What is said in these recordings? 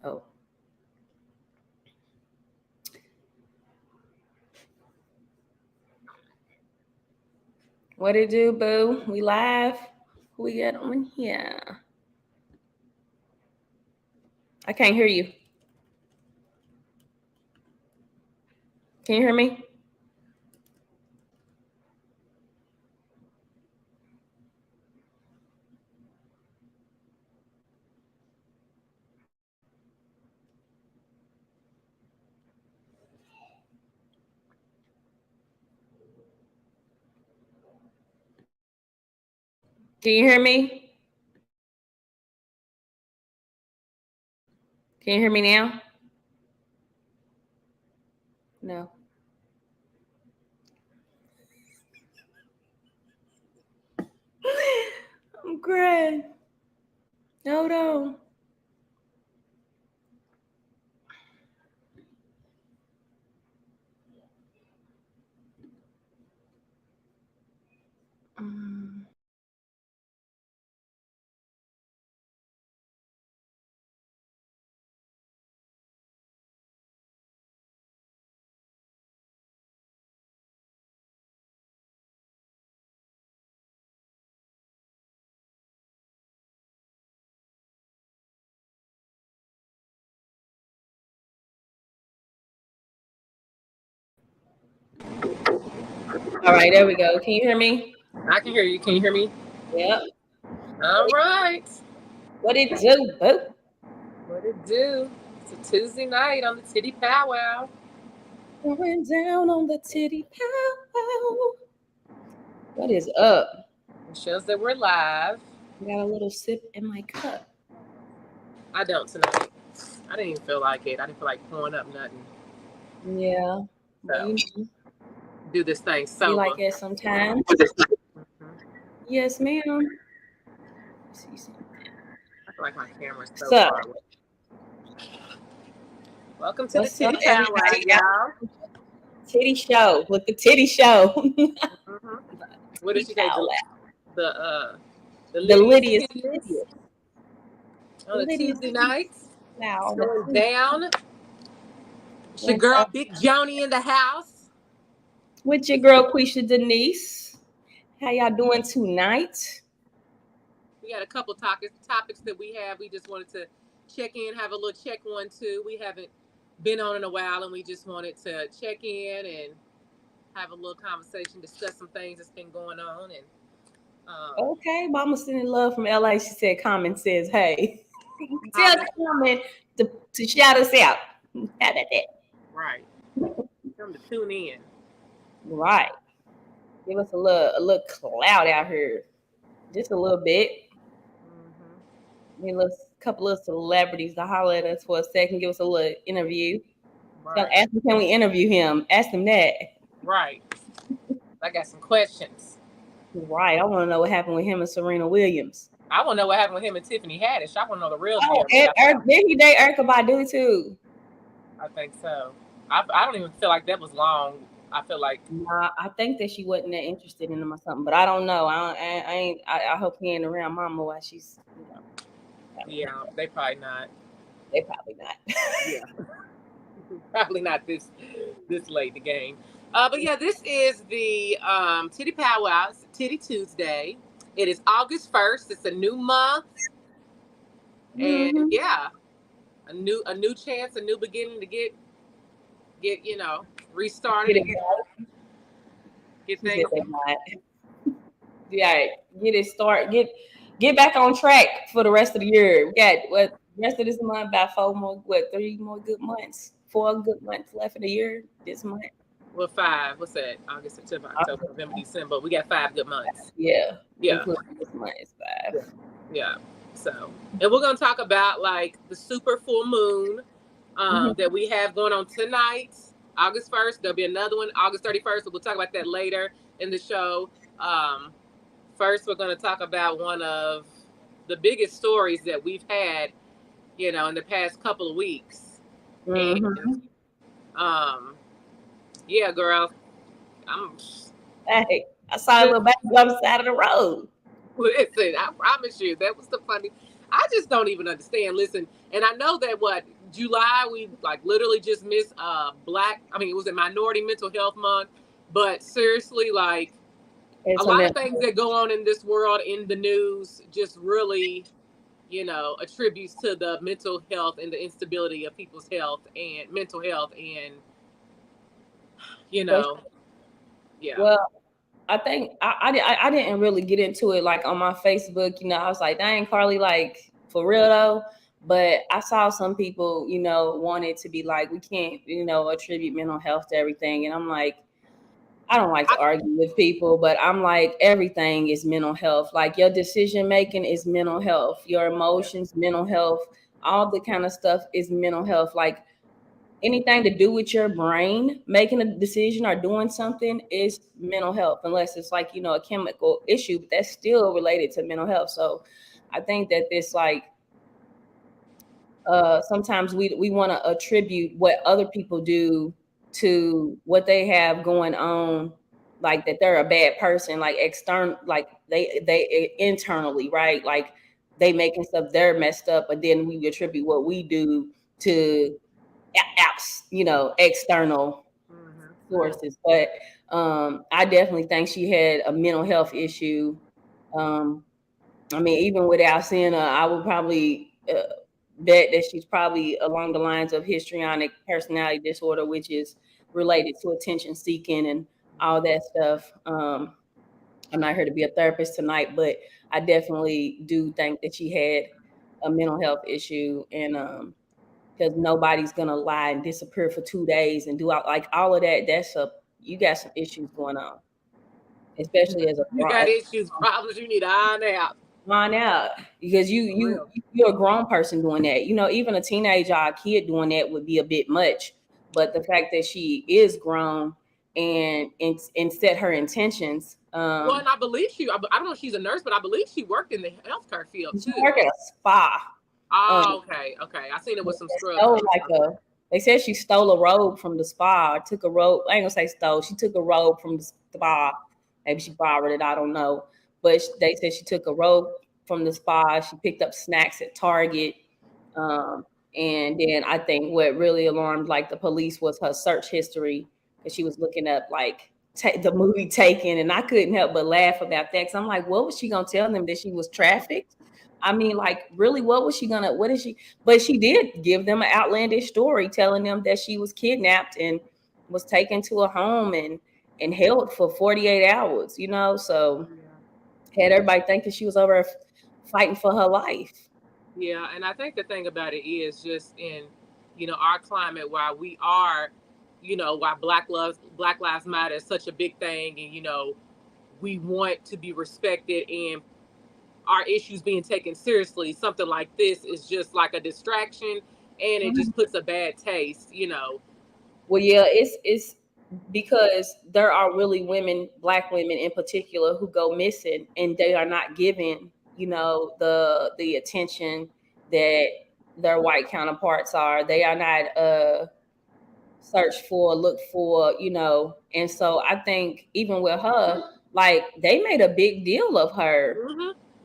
Oh. What it do, boo? We live? Who we got on here? I can't hear you. Can you hear me? Can you hear me? Can you hear me now? No. I'm great. Hold on. Mm. All right, there we go. Can you hear me? I can hear you. Can you hear me? Yep. All right. What it do, boo? What it do? It's a Tuesday night on the Tiddy Pow Wow. Going down on the Tiddy Pow Wow. What is up? It shows that we're live. I got a little sip in my cup. I don't tonight. I didn't even feel like it. I didn't feel like pouring up nothing. Yeah. So, do this thing Be sober. like it sometimes. Yes, ma'am. See something. I feel like my camera's so So, far away. Welcome to what's the up, Tiddy Pow Wow, everybody? y'all. Titty show with the Titty show. What did you say? The Lydia's Lydia's on a Tuesday night. Wow. Going down. It's your girl, Big Joni, in the house. With your girl, Quisha Denise. How y'all doing tonight? We got a couple topics that we have. We just wanted to check in, have a little check 1, 2. We haven't been on in a while, and we just wanted to check in and have a little conversation, discuss some things that's been going on. And okay, Mama sending love from LA. She said, "Comment says, hey, tell Comment to shout us out. How about that? Right. Come to tune in. Right. Give us a little clout out here, just a little bit. Need a couple of celebrities to holler at us for a second. Give us a little interview. Right. Ask him, can we interview him? Ask him that. Right. I got some questions. Right. I want to know what happened with him and Serena Williams. I want to know what happened with him and Tiffany Haddish. I want to know the real deal. Did he date Erykah Badu too? I think so. I don't even feel like that was long. I feel like I think that she wasn't that interested in him or something, but I don't know. I hope he ain't around Mama while she's, Yeah, they probably not. They probably not. Yeah, probably not this late in the game. But yeah, this is the Tiddy Pow Wow. It's Tiddy Tuesday. It is August 1st. It's a new month, and yeah, a new chance, a new beginning to get restarted and get things. Yeah, get it started. Get back on track for the rest of the year. We got what rest of this month, about 3 more good months, 4 good months left in the year this month. Well, 5. What's that? August, September, October, November, December. We got 5 good months. Yeah. This month is 5. Yeah. So, and we're gonna talk about like the super full moon that we have going on tonight, August 1st. There'll be another one, August 31st. But we'll talk about that later in the show. First, we're going to talk about one of the biggest stories that we've had, in the past couple of weeks. And, yeah, girl, I saw a little baby on the side of the road. Listen, I promise you, that was the funny. I just don't even understand. Listen, and I know that July we like literally just missed it was a Minority Mental Health Month, but seriously, like a lot of things that go on in this world in the news just really, attributes to the mental health and the instability of people's health and mental health and yeah. Well, I think I didn't really get into it like on my Facebook. I was like, dang, Carlee, like for real though. But I saw some people, wanted to be like, we can't, attribute mental health to everything. And I'm like, I don't like to argue with people, but I'm like, everything is mental health. Like your decision making is mental health, your emotions, mental health, all the kind of stuff is mental health. Like anything to do with your brain, making a decision or doing something is mental health, unless it's like, a chemical issue, but that's still related to mental health. So I think that this like, sometimes we want to attribute what other people do to what they have going on, like that they're a bad person, like external, like they internally, right? Like they making stuff, they're messed up, but then we attribute what we do to external sources. But I definitely think she had a mental health issue. Even without seeing her, I would probably bet that she's probably along the lines of histrionic personality disorder, which is related to attention seeking and all that stuff. I'm not here to be a therapist tonight, but I definitely do think that she had a mental health issue, and because nobody's gonna lie and disappear for 2 days and do all of that. You got some issues going on, especially as you got issues, problems you need to iron out. Find out, because you're a grown person doing that. Even a teenager or a kid doing that would be a bit much. But the fact that she is grown and set her intentions. Well, and I believe I don't know if she's a nurse, but I believe she worked in the healthcare field too. She worked at a spa. Oh, okay. I seen it with some scrubs. They said she stole a robe from the spa. Or took a robe. I ain't gonna say stole. She took a robe from the spa. Maybe she borrowed it. I don't know. But they said she took a robe from the spa. She picked up snacks at Target. And then I think what really alarmed like the police was her search history, because she was looking up like the movie Taken, and I couldn't help but laugh about that, because I'm like, what was she gonna tell them, that she was trafficked? Like, really, what is she? But she did give them an outlandish story telling them that she was kidnapped and was taken to a home and held for 48 hours, so had everybody thinking she was over fighting for her life. Yeah, and I think the thing about it is just in, our climate, while we are, why Black Lives Matter is such a big thing, and, we want to be respected and our issues being taken seriously, something like this is just like a distraction, and it just puts a bad taste, Well, yeah, it's because there are really Black women in particular, who go missing, and they are not given, the attention that their white counterparts are. They are not searched for, looked for, and so I think even with her, like, they made a big deal of her.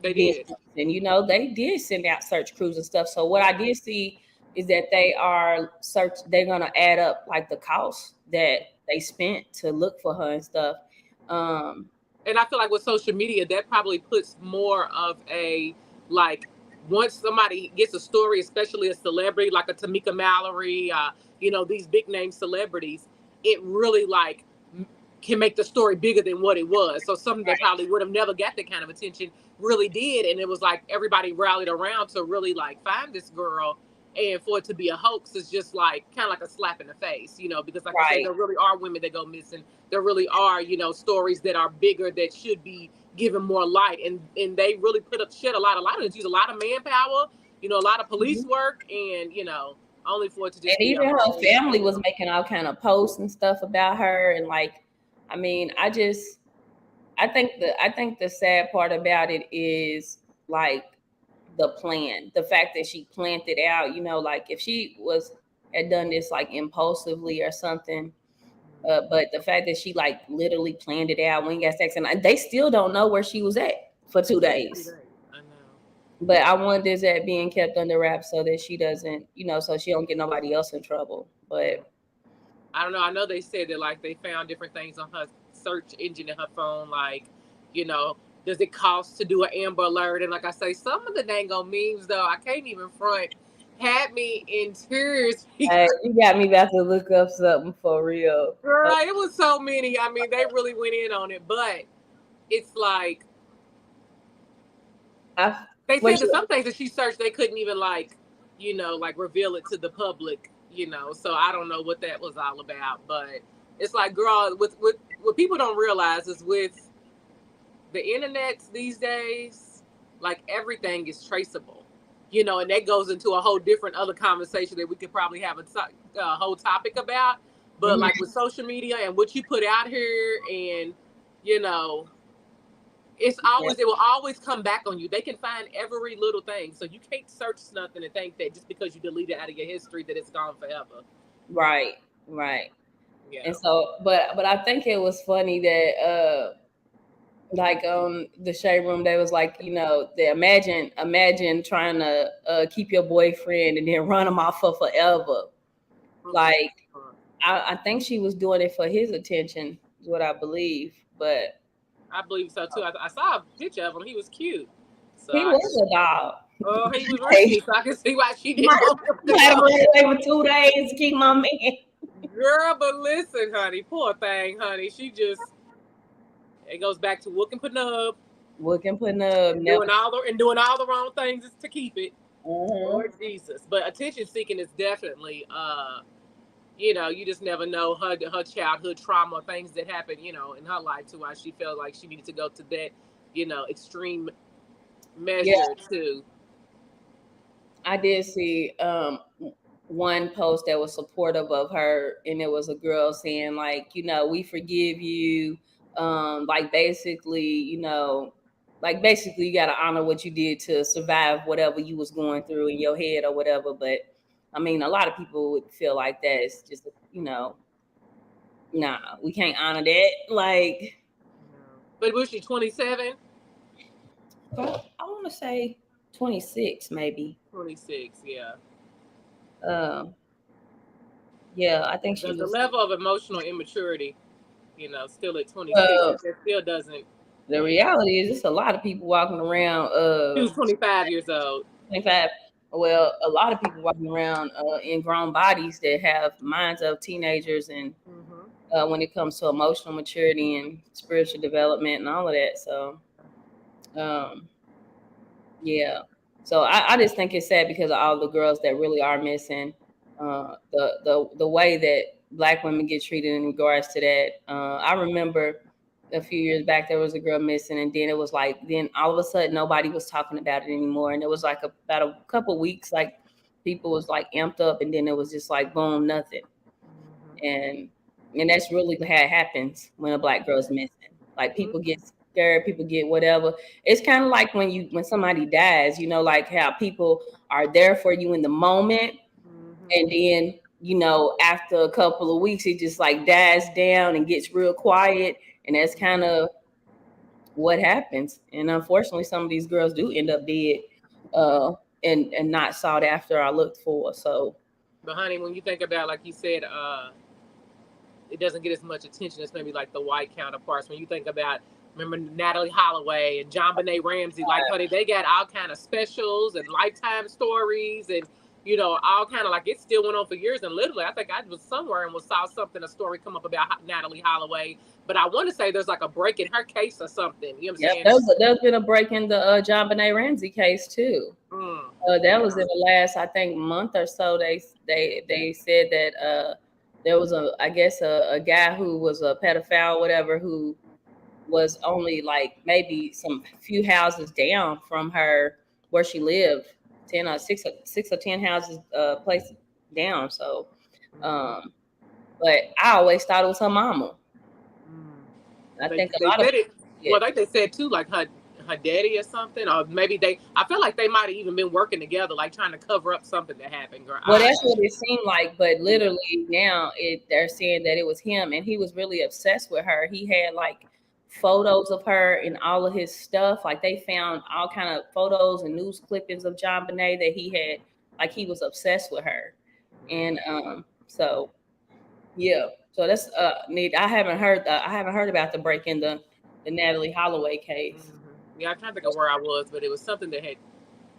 They did. And they did send out search crews and stuff. So what I did see is that they're gonna add up like the cost that they spent to look for her and stuff. And I feel like with social media, that probably puts more of a, like, once somebody gets a story, especially a celebrity like a Tamika Mallory, these big name celebrities, it really like can make the story bigger than what it was. So something that probably would have never got that kind of attention really did. And it was like everybody rallied around to really like find this girl. And for it to be a hoax is just like kind of like a slap in the face, because like I said, there really are women that go missing. There really are, stories that are bigger that should be given more light. And they really shed a lot of light on it. Use a lot of manpower, a lot of police work, and, only for it to just and even her family was making all kind of posts and stuff about her. And like, I think the sad part about it is like the plan, the fact that she planned it out, like if she had done this like impulsively or something, but the fact that she like literally planned it out when he got sex, and they still don't know where she was at for 2 days. I know. But I want this at being kept under wraps so that she doesn't, so she don't get nobody else in trouble. But I don't know. I know they said that like they found different things on her search engine in her phone, like, you know, does it cost to do an Amber Alert? And like I say, some of the dang on memes though, I can't even front, had me in tears. hey, you got me about to look up something for real. Girl, it was so many. I mean, they really went in on it, but it's like they said that some things that she searched they couldn't even like, like reveal it to the public, So I don't know what that was all about, but it's like, girl, with what people don't realize is with the internet these days, like everything is traceable, and that goes into a whole different other conversation that we could probably have a whole topic about. But like with social media and what you put out here, and it's always, it will always come back on you. They can find every little thing, so you can't search nothing and think that just because you delete it out of your history that it's gone forever. Right. Yeah. And so, but I think it was funny that like on the Shade Room, they was like, they imagine trying to keep your boyfriend and then run him off for forever. Like, I think she was doing it for his attention, is what I believe. But I believe so too. I saw a picture of him. He was cute. So he was a dog. Oh, he was really cute. So I can see why she didn't want him to go away for 2 days to keep my man. Girl, but listen, honey, poor thing, honey. She just, it goes back to whooping putting up. Doing all the wrong things to keep it. Lord Jesus. But attention seeking is definitely you just never know her childhood trauma, things that happened, in her life to why she felt like she needed to go to that, extreme measure too. I did see one post that was supportive of her, and it was a girl saying like, we forgive you. Like basically, you got to honor what you did to survive whatever you was going through in your head or whatever. But I mean, a lot of people would feel like that. It's just, nah, we can't honor that. Like, but was she 27? I want to say 26, maybe. 26, yeah. Yeah, I think she the was. level of emotional immaturity, still at 26, it still doesn't. The reality is, it's a lot of people walking around. She was 25 years old. 25. Well, a lot of people walking around in grown bodies that have minds of teenagers, and when it comes to emotional maturity and spiritual development and all of that. So, yeah. So I just think it's sad because of all the girls that really are missing. The way that Black women get treated in regards to that. I remember a few years back there was a girl missing, and then it was like, then all of a sudden nobody was talking about it anymore, and it was like about a couple weeks, like people was like amped up, and then it was just like boom, nothing. And that's really how it happens when a Black girl's missing. Like people get scared, people get whatever. It's kind of like when somebody dies, like how people are there for you in the moment, and then after a couple of weeks it just like dies down and gets real quiet, and that's kind of what happens. And unfortunately, some of these girls do end up dead and not sought after or looked for. So, but honey, when you think about, like you said, it doesn't get as much attention as maybe like the white counterparts. When you think about, remember Natalie Holloway and JonBenet Ramsey, like honey, they got all kind of specials and Lifetime stories and all kind of, like, it still went on for years. And literally, I think I was somewhere and saw a story come up about Natalie Holloway. But I want to say there's like a break in her case or something. You know what I'm saying? There's been a break in the JonBenet Ramsey case too. That was in the last, I think, month or so. They said that there was a guy who was a pedophile, or whatever, who was only like maybe some few houses down from her where she lived. 10 or 6 or 10 houses place down. So but I always thought it was her mama. I think a lot of it. Well, like they said too, like her daddy or something, or maybe I feel like they might have even been working together, like trying to cover up something that happened. Girl, well, that's what it seemed like, but literally now they're saying that it was him, and he was really obsessed with her. He had like photos of her and all of his stuff. Like they found all kind of photos and news clippings of John Bonet that he had, like he was obsessed with her. And so yeah, so that's neat. I haven't heard about the break in the Natalie Holloway case. Yeah, I'm trying to think of where I was, but it was something that had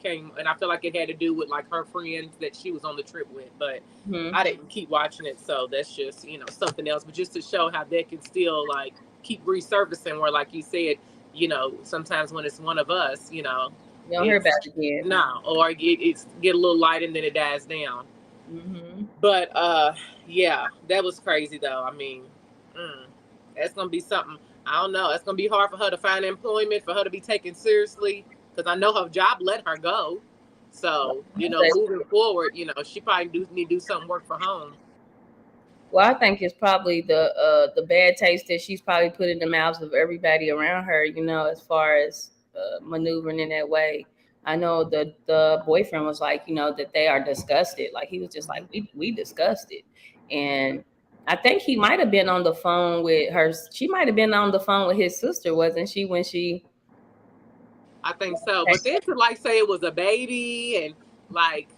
came, and I feel like it had to do with like her friends that she was on the trip with, but I didn't keep watching it, so that's just something else. But just to show how that can still like keep resurfacing, where like you said, sometimes when it's one of us, you don't hear about it again. No, or it's get a little light and then it dies down. But yeah, that was crazy though. I mean, that's gonna be something. I don't know. It's gonna be hard for her to find employment, for her to be taken seriously, because I know her job let her go. So moving forward, she probably need to do something work for home. Well, I think it's probably the bad taste that she's probably put in the mouths of everybody around her. As far as maneuvering in that way. I know the boyfriend was like, that they are disgusted. Like he was just like, we discussed it. And I think he might have been on the phone with her. She might have been on the phone with his sister, wasn't she? When she. I think so. But then to like say it was a baby and like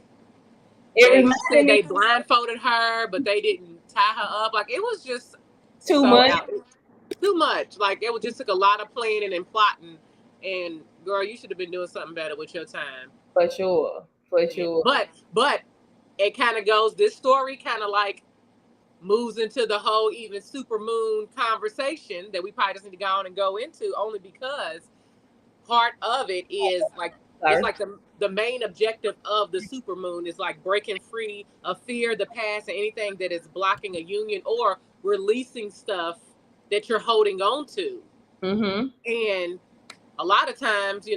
they blindfolded her, but they didn't tie her up. Like it was just too much. Too much. Like it just took a lot of planning and plotting. And girl, you should have been doing something better with your time. For sure. But it kind of goes. This story kind of like moves into the whole even super moon conversation that we probably just need to go on and go into, only because part of it is like it's like the main objective of the super moon is like breaking free of fear, the past, and anything that is blocking a union or releasing stuff that you're holding on to. And a lot of times,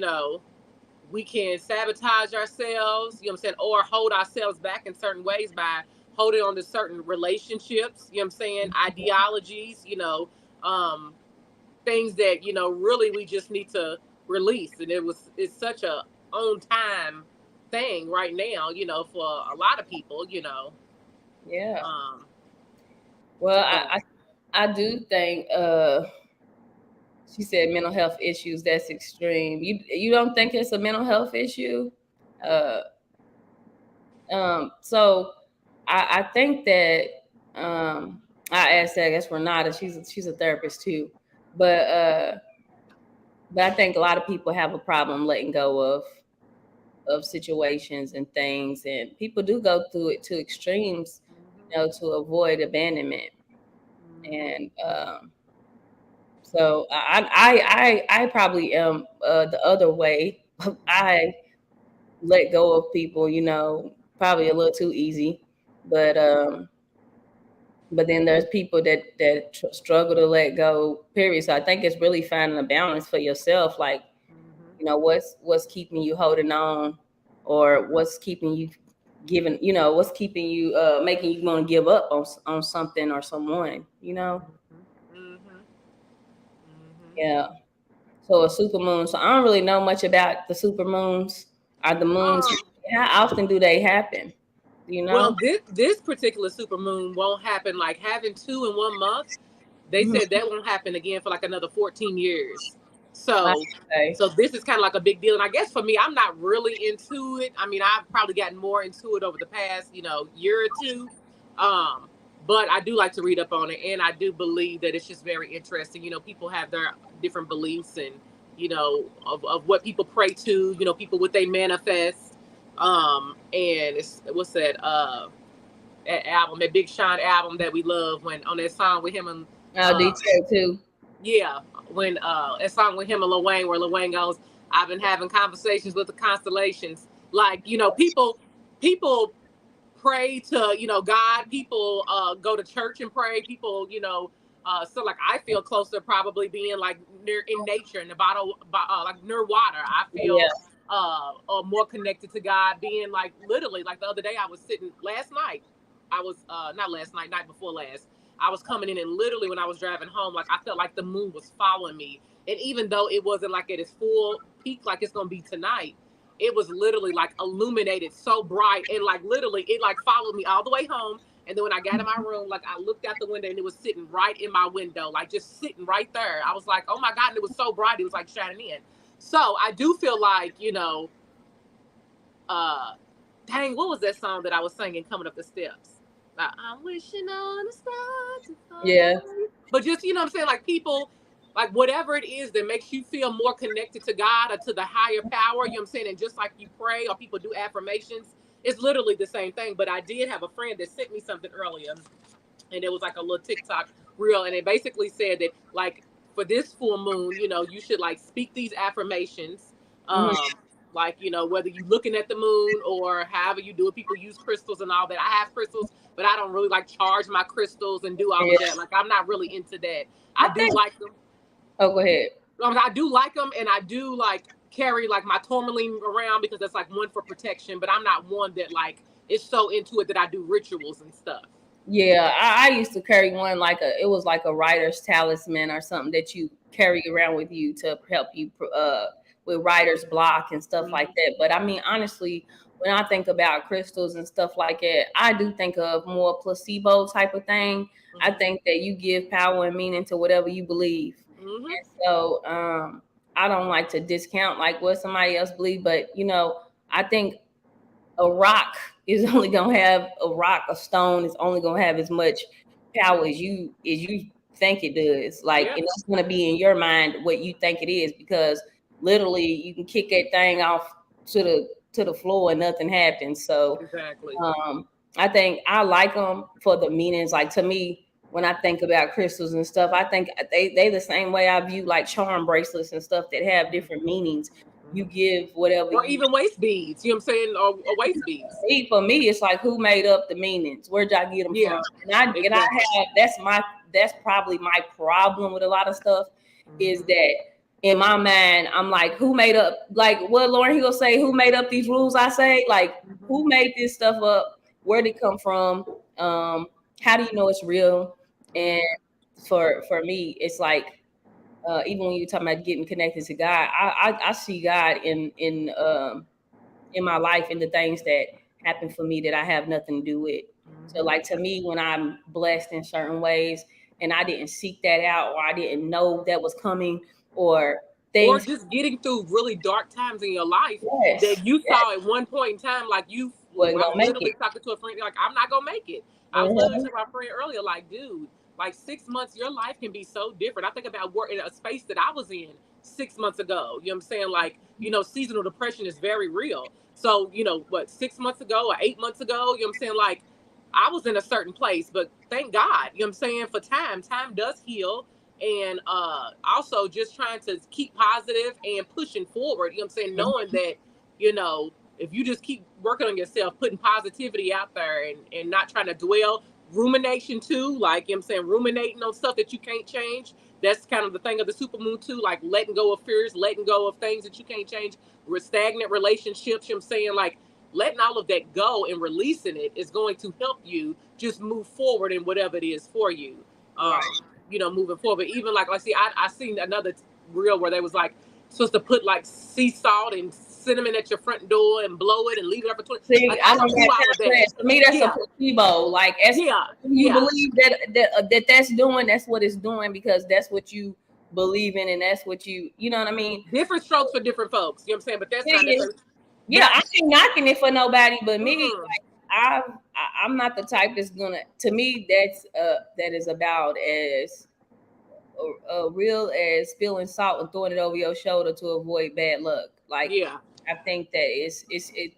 we can sabotage ourselves, or hold ourselves back in certain ways by holding on to certain relationships, ideologies, things that, really we just need to release. And it's such a on time thing right now, for a lot of people, Yeah. Well, I do think she said mental health issues, that's extreme. You don't think it's a mental health issue? So I think that I asked that, I guess Renata, she's a therapist too. But I think a lot of people have a problem letting go of situations and things, and people do go through it to extremes, to avoid abandonment. And so I probably am the other way. I let go of people, probably a little too easy, but then there's people that struggle to let go, period. So I think it's really finding a balance for yourself, like what's keeping you holding on, or what's keeping you giving, what's keeping you making you want to give up on something or someone, Yeah. So a super moon. So I don't really know much about the super moons. Are the moons, how often do they happen? Well, this particular super moon won't happen. Like having 2 in 1 month, they said that won't happen again for like another 14 years. So so this is kind of like a big deal. And I guess for me, I'm not really into it. I mean, I've probably gotten more into it over the past, year or two. But I do like to read up on it, and I do believe that it's just very interesting. People have their different beliefs, and of what people pray to. People what they manifest. And it's what's that album, that Big Sean album that we love, when on that song with him and DJ too. Yeah, when that song with him and Lil Wayne, where Lil Wayne goes, "I've been having conversations with the constellations." Like people pray to God. People go to church and pray. People so like I feel closer probably being like near in nature, in the bottle like near water. I feel more connected to God, being like literally like the other day I was sitting last night. I was not last night, night before last. I was coming in, and literally when I was driving home, like I felt like the moon was following me. And even though it wasn't like at its full peak like it's gonna be tonight, it was literally like illuminated so bright, and like literally it like followed me all the way home. And then when I got in my room, like I looked out the window and it was sitting right in my window, like just sitting right there. I was like, oh my God. And it was so bright. It was like shining in. So I do feel like, dang, what was that song that I was singing coming up the steps? Like, I'm wishing on a star to fall. Yeah. But just, you know what I'm saying? Like people, like whatever it is that makes you feel more connected to God or to the higher power, you know what I'm saying? And just like you pray or people do affirmations, it's literally the same thing. But I did have a friend that sent me something earlier, and it was like a little TikTok reel, and it basically said that like for this full moon, you should like speak these affirmations. Like, whether you looking at the moon or however you do it, people use crystals and all that. I have crystals, but I don't really like charge my crystals and do all of that. Like, I'm not really into that. I do like them. Oh, go ahead. I do like them, and I do like carry like my tourmaline around because that's like one for protection, but I'm not one that like is so into it that I do rituals and stuff. Yeah, I used to carry one it was like a writer's talisman or something that you carry around with you to help you with writer's block and stuff like that. But I mean, honestly, when I think about crystals and stuff like that, I do think of more placebo type of thing. I think that you give power and meaning to whatever you believe. And so I don't like to discount like what somebody else believes, but I think a rock is only gonna have a stone is only gonna have as much power as you think it does. Like, and it's gonna be in your mind what you think it is, because literally you can kick that thing off to the floor and nothing happens. So exactly. I think I like them for the meanings. Like, to me, when I think about crystals and stuff, I think they the same way I view like charm bracelets and stuff that have different meanings. You give whatever, or even waist beads, you know what I'm saying, or waist beads. For me, it's like, who made up the meanings? Where'd y'all get them from? And I have that's probably my problem with a lot of stuff, is that in my mind, I'm like, who made up, like what Lauren Hill say, who made up these rules? I say, like, who made this stuff up? Where'd it come from? How do you know it's real? And for me, it's like, even when you're talking about getting connected to God, I see God in my life, in the things that happen for me that I have nothing to do with. So like, to me, when I'm blessed in certain ways and I didn't seek that out, or I didn't know that was coming, or things, or just getting through really dark times in your life that you saw at one point in time, like I was literally talking to a friend, like, I'm not gonna make it. I was literally talking to my friend earlier, like, dude, like 6 months, your life can be so different. I think about work in a space that I was in 6 months ago. You know what I'm saying? Like, seasonal depression is very real. So, 6 months ago or 8 months ago, you know what I'm saying? Like, I was in a certain place, but thank God, you know what I'm saying, for time does heal. And also just trying to keep positive and pushing forward, you know what I'm saying? Knowing that, if you just keep working on yourself, putting positivity out there and not trying to dwell, rumination too, like, you know what I'm saying, ruminating on stuff that you can't change. That's kind of the thing of the supermoon too, like letting go of fears, letting go of things that you can't change, stagnant relationships, you know what I'm saying, like letting all of that go and releasing it is going to help you just move forward in whatever it is for you. Moving forward. Even like, I seen another reel where they was like supposed to put like sea salt and cinnamon at your front door and blow it and leave it up for 20. See, like, I don't do all of that. To me, that's a placebo. Like, you believe that's what it's doing, because that's what you believe in, and that's what you know what I mean. Different strokes for different folks. You know what I'm saying? But that's not necessarily. Yeah, I ain't knocking it for nobody but me. Like, I'm not the type that's gonna. To me, that is about as real as spilling salt and throwing it over your shoulder to avoid bad luck. Like, I think that it's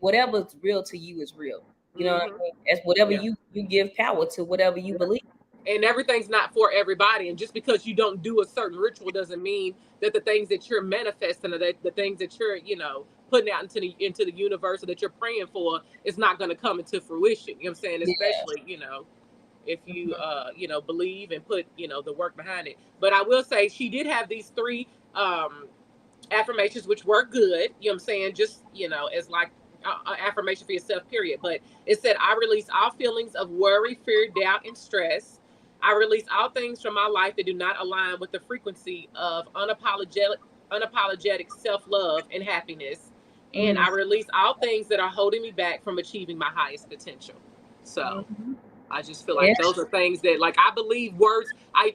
whatever's real to you is real. You know what I mean? It's whatever you give power to, whatever you believe. And everything's not for everybody. And just because you don't do a certain ritual doesn't mean that the things that you're manifesting, or that the things that you're, putting out into the universe, or that you're praying for, is not going to come into fruition. You know what I'm saying? Especially, if you, believe and put, the work behind it. But I will say, she did have these 3 affirmations, which were good. You know what I'm saying? Just, as like an affirmation for yourself, period. But it said, I release all feelings of worry, fear, doubt, and stress. I release all things from my life that do not align with the frequency of unapologetic self-love and happiness. And I release all things that are holding me back from achieving my highest potential. So I just feel like those are things that, like, I believe words. I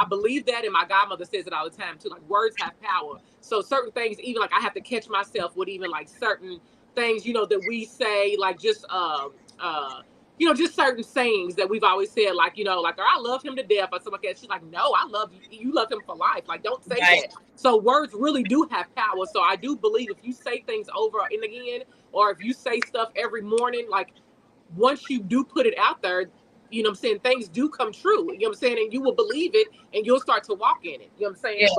believe that, and my godmother says it all the time too. Like, words have power. So certain things, even like I have to catch myself with even like certain things, that we say, like just just certain sayings that we've always said, like, like, or I love him to death or something like that. She's like, no, I love you. You love him for life. Like, don't say that. So words really do have power. So I do believe if you say things over and again, or if you say stuff every morning, like, once you do put it out there, things do come true. And you will believe it, and you'll start to walk in it. You know what I'm saying?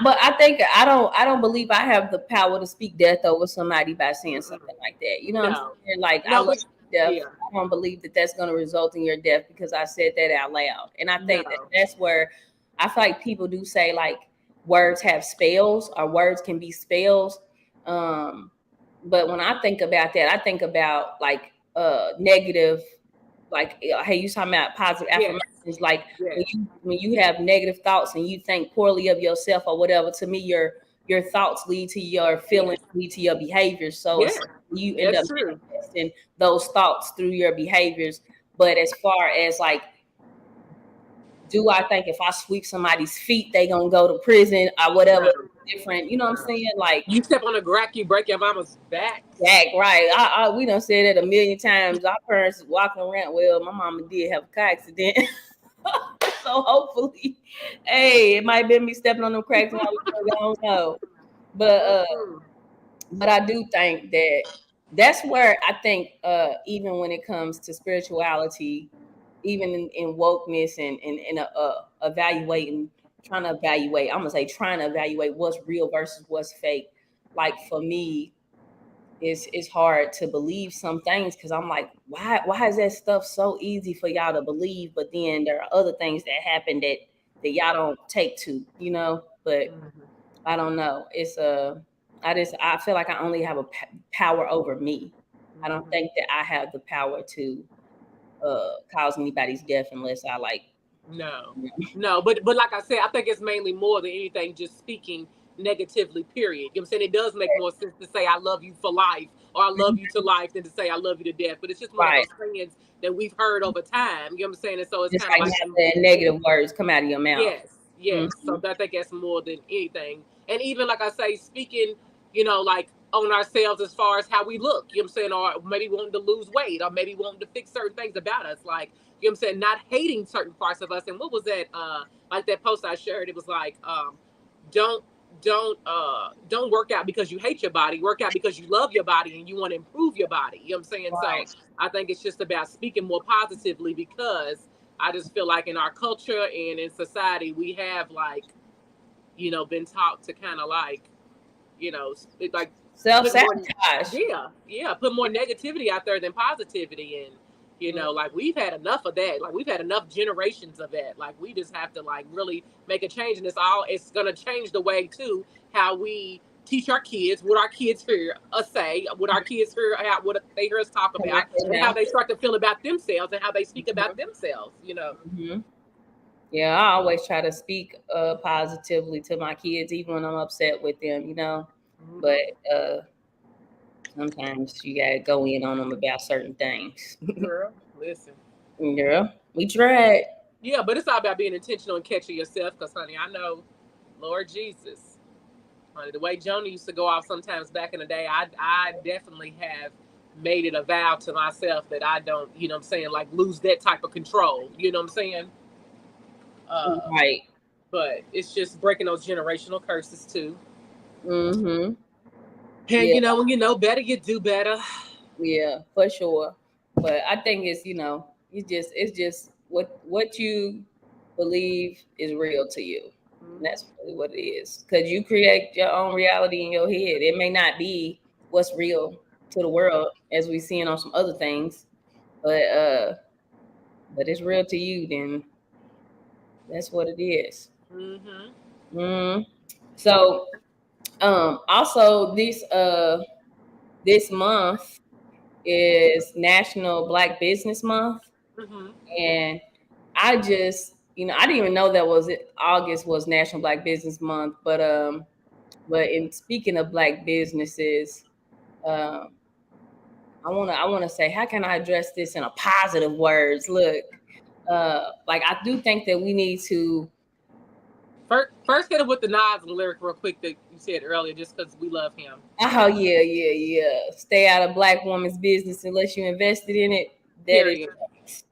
But I think I don't believe I have the power to speak death over somebody by saying something like that. You know what I'm saying? Like, I love death. Yeah. I don't believe that that's going to result in your death because I said that out loud. And I think that's where I feel like people do say, like, words have spells, or words can be spells. But when I think about that, I think about like negative, like, hey, you talking about positive affirmations, like when you have negative thoughts and you think poorly of yourself or whatever, to me your thoughts lead to your feelings, lead to your behaviors. So you end up manifesting those thoughts through your behaviors. But as far as like, do I think if I sweep somebody's feet, they gonna go to prison or whatever? Different, you know what I'm saying? Like, you step on a crack, you break your mama's back. Right. We done said it a million times. Our parents walking around. Well, my mama did have a car accident. So hopefully, hey, it might have been me stepping on them cracks. I don't know. But I do think that's where I think even when it comes to spirituality, even in wokeness and trying to evaluate what's real versus what's fake. Like, for me, it's hard to believe some things because I'm like, why is that stuff so easy for y'all to believe? But then there are other things that happen that y'all don't take to, but I don't know. It's I feel like I only have a power over me. I don't think that I have the power to cause anybody's death unless I like. No, but like I said, I think it's mainly more than anything just speaking negatively, period. You know what I'm saying? It does make more sense to say I love you for life, or I love you to life, than to say I love you to death. But it's just one of those things that we've heard over time. You know what I'm saying? And so it's kind of like the negative words come out of your mouth. Yes. So I think that's more than anything. And even like I say, speaking, like on ourselves as far as how we look, you know what I'm saying? Or maybe wanting to lose weight, or maybe wanting to fix certain things about us. Like, you know what I'm saying? Not hating certain parts of us. And what was that? Like that post I shared, it was like, don't work out because you hate your body. Work out because you love your body and you want to improve your body. You know what I'm saying? So I think it's just about speaking more positively, because I just feel like in our culture and in society, we have like, been taught to kind of like, like self-sabotage. Put more negativity out there than positivity. And like, we've had enough of that. Like, we've had enough generations of that. Like, we just have to like really make a change. And it's gonna change the way too how we teach our kids, what our kids hear us say, what our kids hear, what they hear us talk about, and how they start to feel about themselves and how they speak about themselves. Yeah, I always try to speak positively to my kids, even when I'm upset with them, But sometimes you gotta go in on them about certain things. Girl, listen. Girl, we tried. Yeah, but it's all about being intentional and catching yourself. Because, honey, I know, Lord Jesus, honey, the way Joan used to go off sometimes back in the day, I definitely have made it a vow to myself that I don't, you know what I'm saying, like, lose that type of control. You know what I'm saying? Right. But it's just breaking those generational curses too. Mm-hmm. And when you know better, you do better. Yeah, for sure. But I think it's it's just what you believe is real to you. And that's really what it is. Because you create your own reality in your head. It may not be what's real to the world as we seeing on some other things, but it's real to you, then that's what it is. So also this month is National Black Business Month. And I just, I didn't even know that August was National Black Business Month, but in speaking of Black businesses, I wanna say, how can I address this in a positive words? Look, like I do think that we need to First hit him with the Nas lyric real quick that you said earlier, just because we love him. oh yeah. Stay out of black woman's business unless you invested in it. That Period. is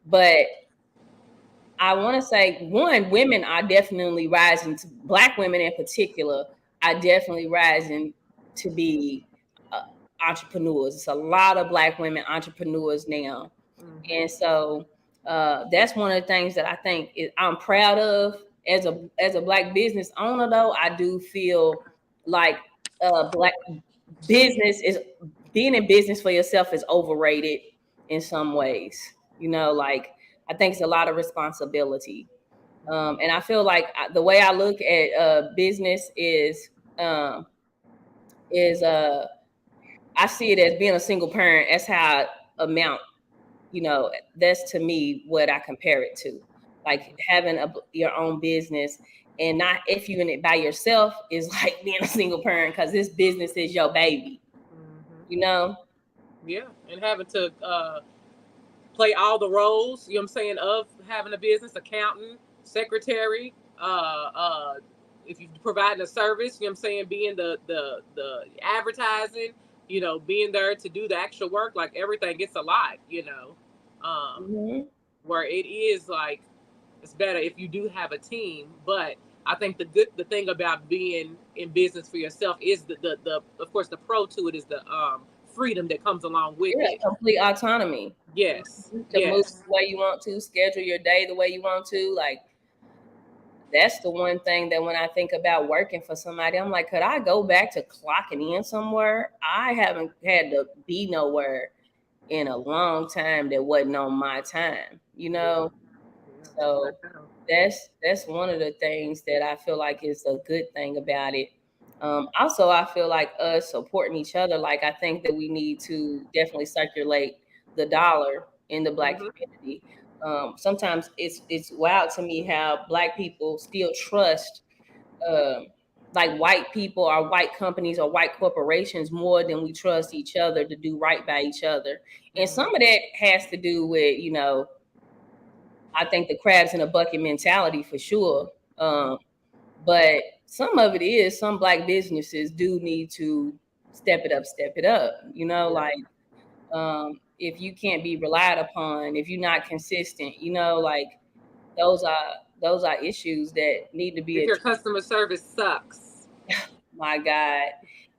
but I want to say one, women are definitely rising to black women in particular are definitely rising to be entrepreneurs. It's a lot of black women entrepreneurs now. And so that's one of the things that I think I'm proud of as a black business owner. Though I do feel like black business is being in business for yourself is overrated in some ways. You know, like I think it's a lot of responsibility, and I feel like the way I look at business is I see it as being a single parent. That's how I amount. You know, that's to me what I compare it to, like having your own business, and not if you're in it by yourself is like being a single parent because this business is your baby. You know. Yeah, and having to play all the roles, you know what I'm saying, of having a business, accountant, secretary, if you're providing a service, you know what I'm saying, being the advertising, you know, being there to do the actual work, like everything gets a lot, you know. Where it is like it's better if you do have a team, but I think the thing about being in business for yourself is the of course the pro to it is the freedom that comes along with it. Complete autonomy. Yes. To move the way you want to, schedule your day the way you want to. Like that's the one thing that when I think about working for somebody, I'm like, could I go back to clocking in somewhere? I haven't had to be nowhere in a long time that wasn't on my time, you know? So that's one of the things that I feel like is a good thing about it. Also, I feel like us supporting each other, like I think that we need to definitely circulate the dollar in the black community. Sometimes it's wild to me how black people still trust like white people or white companies or white corporations more than we trust each other to do right by each other. And some of that has to do with, you know, I think the crabs in a bucket mentality for sure. But some of it is some black businesses do need to step it up, you know, like if you can't be relied upon, if you're not consistent, you know, like those are issues that need to be if your addressed. customer service sucks. My God.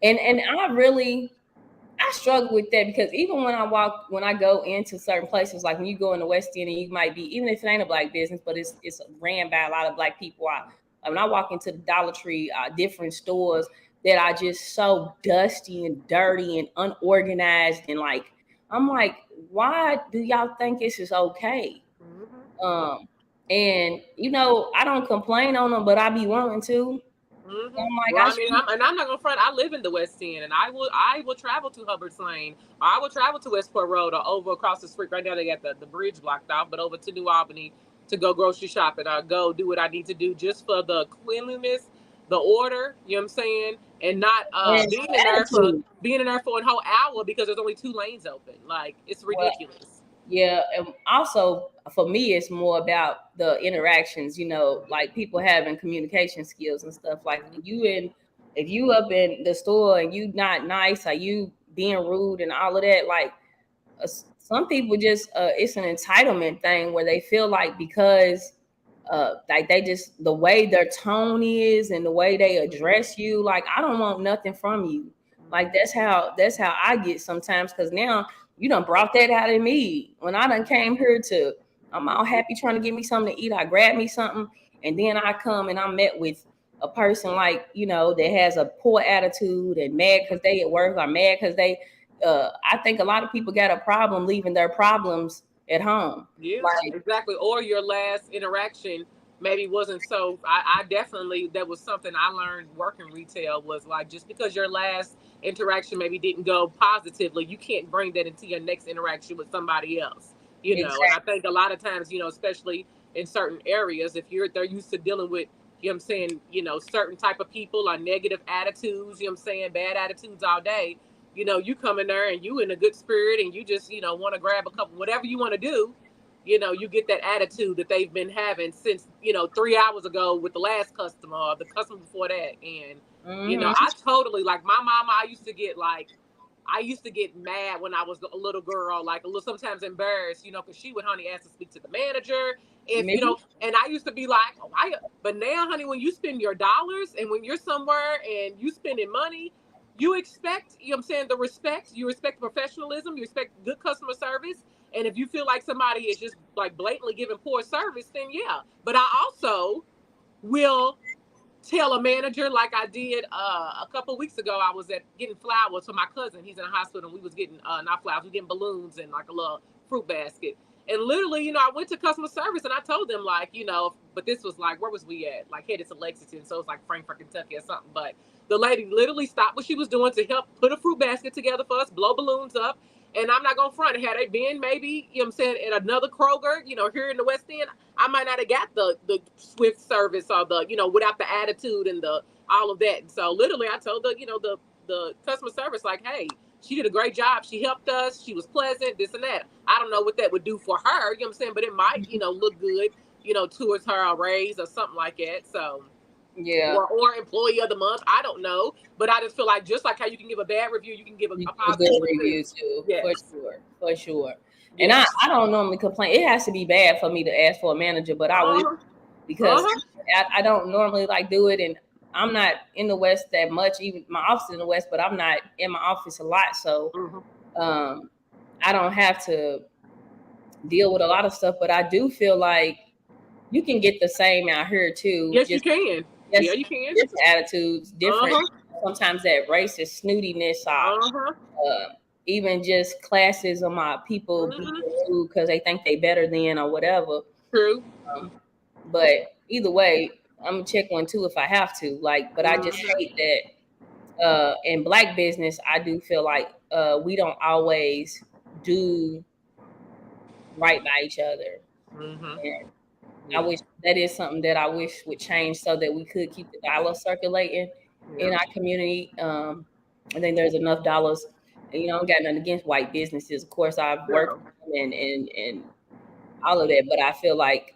And I struggle with that because even when I go into certain places, like when you go in the West End and you might be, even if it ain't a black business, but it's ran by a lot of black people. When I walk into the Dollar Tree, different stores that are just so dusty and dirty and unorganized, and like I'm like, why do y'all think this is okay? And you know, I don't complain on them, but I be wanting to. Mm-hmm. I'm like, Well, I mean, I'm not gonna front. I live in the West End, and I will travel to Hubbard's Lane, or I will travel to Westport Road, or over across the street. Right now, they got the bridge blocked off, but over to New Albany to go grocery shopping or go do what I need to do just for the cleanliness, the order. You know what I'm saying, and not being in there for a whole hour because there's only 2 lanes open. Like it's ridiculous. Yeah, and also for me, it's more about the interactions. You know, like people having communication skills and stuff. Like if you up in the store and you not nice, or you being rude and all of that, like some people just it's an entitlement thing where they feel like because like they just the way their tone is and the way they address you, like I don't want nothing from you. Like that's how I get sometimes, because now you done brought that out of me. When I done came here I'm all happy trying to get me something to eat, I grab me something, and then I come and I'm met with a person like, you know, that has a poor attitude and mad because they at work, or mad because they I think a lot of people got a problem leaving their problems at home. Yeah, like, exactly. Or your last interaction maybe wasn't so. I definitely, that was something I learned working retail, was like, just because your last interaction maybe didn't go positively, you can't bring that into your next interaction with somebody else. You know, and I think a lot of times, you know, especially in certain areas, if they're used to dealing with, you know what I'm saying, you know, certain type of people or negative attitudes, you know what I'm saying, bad attitudes all day, you come in there and you in a good spirit and you just, want to grab a couple, whatever you want to do, you get that attitude that they've been having since, 3 hours ago with the last customer or the customer before that. And, I totally, like my mama, I used to get mad when I was a little girl, like a little sometimes embarrassed, because she would, honey, ask to speak to the manager. If, and I used to be like, oh, but now, honey, when you spend your dollars and when you're somewhere and you spending money, you expect, the respect, you respect professionalism, you expect good customer service. And if you feel like somebody is just like blatantly giving poor service, then yeah. But I also will tell a manager, like I did a couple of weeks ago. I was getting flowers for my cousin. He's in a hospital, and we was getting not flowers, we getting balloons and like a little fruit basket. And literally, I went to customer service and I told them, like, but this was like, where was we at? Like, headed to Lexington, so it's like Frankfort, Kentucky or something. But the lady literally stopped what she was doing to help put a fruit basket together for us, blow balloons up. And I'm not going to front. Had they been maybe, at another Kroger, here in the West End, I might not have got the swift service or the, without the attitude and the all of that. And so literally I told the customer service, like, hey, she did a great job. She helped us. She was pleasant, this and that. I don't know what that would do for her, but it might, look good, towards her a raise or something like that. So yeah, or employee of the month. I don't know, but I just feel like just like how you can give a bad review, you can give a positive review too. Yes. For sure. Yes. And I don't normally complain. It has to be bad for me to ask for a manager, but I will, because I don't normally like do it, and I'm not in the West that much. Even my office is in the West, but I'm not in my office a lot, so I don't have to deal with a lot of stuff. But I do feel like you can get the same out here too. Yes, you can. Yeah, you can. Different attitudes, different. Sometimes that racist snootiness, even just classism, people being rude because they think they better than or whatever. True. But either way, I'm gonna check one too if I have to. Like, but I just hate that in Black business, I do feel like we don't always do right by each other. And I wish that is something that I wish would change so that we could keep the dollar circulating in our community. I think there's enough dollars. And, I don't got nothing against white businesses. Of course, I've worked and all of that, but I feel like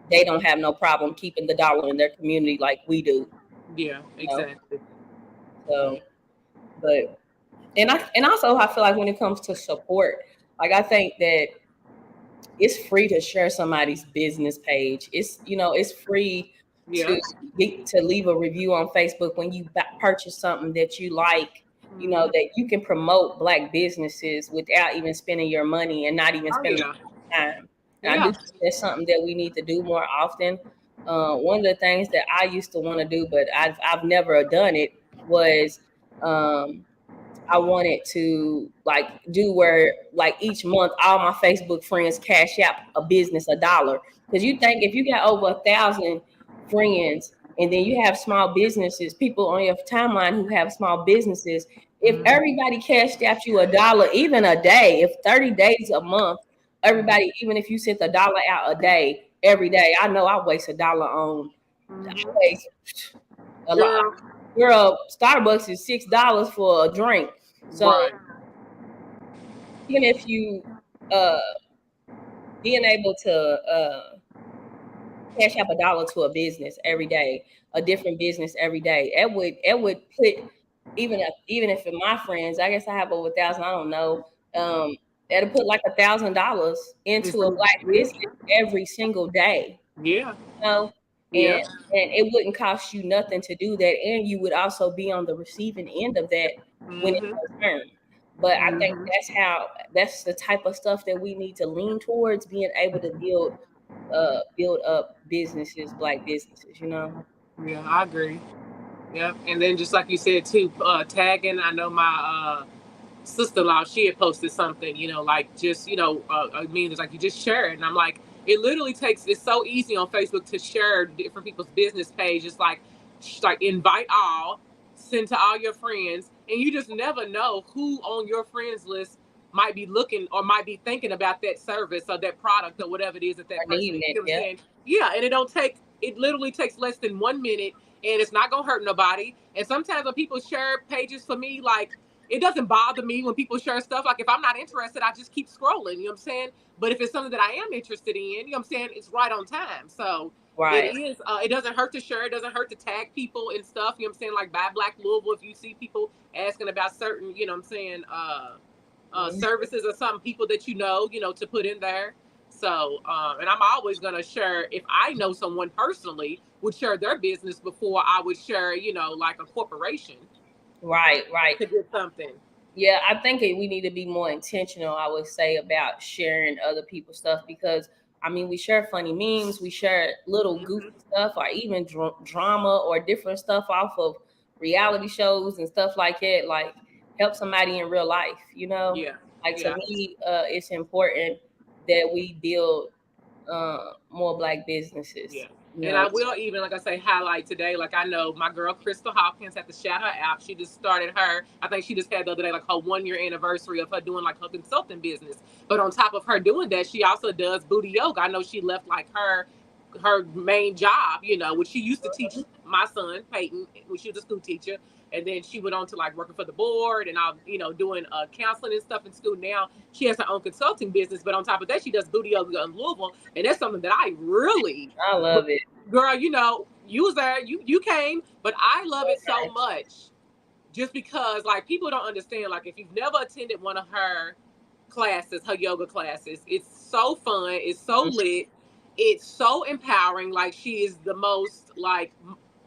they don't have no problem keeping the dollar in their community like we do. Yeah, exactly. So, but and also I feel like when it comes to support, like I think that it's free to share somebody's business page. It's it's free to leave a review on Facebook when you purchase something that you like. That you can promote Black businesses without even spending your money and not even spending time. And I do think that's something that we need to do more often. One of the things that I used to want to do, but I've never done it, was I wanted to do where each month all my Facebook friends cash out a business $1. Because you think if you got over 1,000 friends and then you have small businesses, people on your timeline who have small businesses, if everybody cashed out you $1, even a day, if 30 days a month, everybody, even if you sent $1 out a day, every day, I know I waste $1 on. I waste a lot. Girl, Starbucks is $6 for a drink. So even if you being able to cash out $1 to a business every day, a different business every day, it would put even if in my friends, I guess I have over 1,000, I don't know, that'll put like $1,000 into a Black business every single day. Yeah. And it wouldn't cost you nothing to do that, and you would also be on the receiving end of that when it returns. But I think that's the type of stuff that we need to lean towards, being able to build up businesses, Black businesses, Yeah, I agree. Yeah, and then just like you said too, tagging. I know my sister-in-law, she had posted something, just I mean, it's like you just share it, and I'm like, it literally it's so easy on Facebook to share different people's business pages, like invite all, send to all your friends, and you just never know who on your friends list might be looking or might be thinking about that service or that product or whatever it is that person is. Yeah, and it literally takes less than 1 minute, and it's not gonna hurt nobody. And sometimes when people share pages for me, like it doesn't bother me when people share stuff. Like if I'm not interested, I just keep scrolling, you know what I'm saying? But if it's something that I am interested in, you know what I'm saying, it's right on time. So it Right. is, it doesn't hurt to share, it doesn't hurt to tag people and stuff, you know what I'm saying? Like by Black Louisville, if you see people asking about certain, you know what I'm saying, services or some people that you know, to put in there. So, and I'm always going to share, if I know someone personally would share their business before I would share, like a corporation. Right. To get something. Yeah, I think we need to be more intentional, I would say, about sharing other people's stuff, because I mean, we share funny memes, we share little goofy stuff, or even drama or different stuff off of reality shows and stuff like that. Like, help somebody in real life, Yeah. Like, to me, it's important that we build more Black businesses. Yeah. And I will even, like I say, highlight today. Like I know my girl Crystal Hawkins had to shout her out. She just started I think she just had the other day like her 1 year anniversary of her doing like her consulting business. But on top of her doing that, she also does booty yoga. I know she left like her main job, which she used to teach my son Peyton when she was a school teacher. And then she went on to like working for the board and doing counseling and stuff in school. Now she has her own consulting business, but on top of that, she does booty yoga in Louisville, and that's something that I love it, girl. You was there, you came, but I love it so much, just because like people don't understand. Like if you've never attended one of her classes, her yoga classes, it's so fun, it's so lit, it's so empowering. Like she is the most like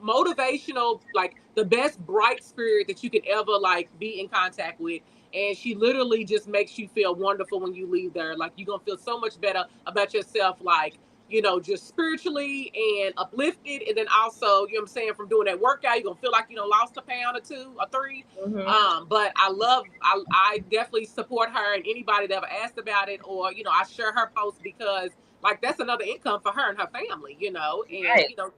motivational, like the best bright spirit that you could ever like be in contact with. And she literally just makes you feel wonderful when you leave there. Like you're gonna feel so much better about yourself, like just spiritually and uplifted. And then also, you know what I'm saying, from doing that workout, you're gonna feel like lost a pound or 2 or 3. But I definitely support her, and anybody that ever asked about it, or I share her posts, because like that's another income for her and her family, and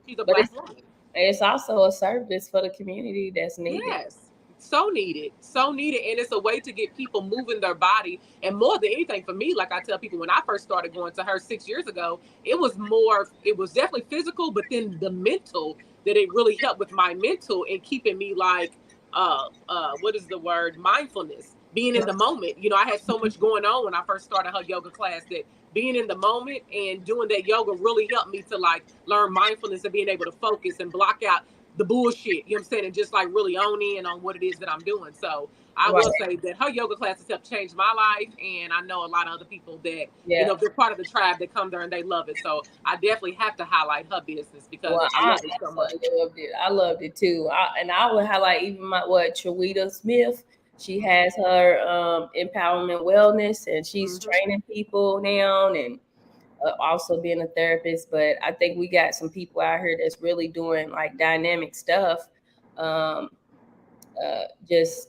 she's a Black woman. It's also a service for the community that's needed. Yes, so needed, and it's a way to get people moving their body. And more than anything, for me, like I tell people, when I first started going to her 6 years ago, it was definitely physical, but then the mental, that it really helped with my mental and keeping me like what is the word, mindfulness, being in the moment. I had so much going on when I first started her yoga class, that being in the moment and doing that yoga really helped me to like learn mindfulness and being able to focus and block out the bullshit, you know what I'm saying, and just like really own in on what it is that I'm doing. So I will say that her yoga classes helped change my life, and I know a lot of other people that they're part of the tribe that come there and they love it. So I definitely have to highlight her business, because I love it so much. I loved it too. I would highlight even Chawita Smith. She has her empowerment wellness, and she's training people now, and also being a therapist. But I think we got some people out here that's really doing like dynamic stuff, just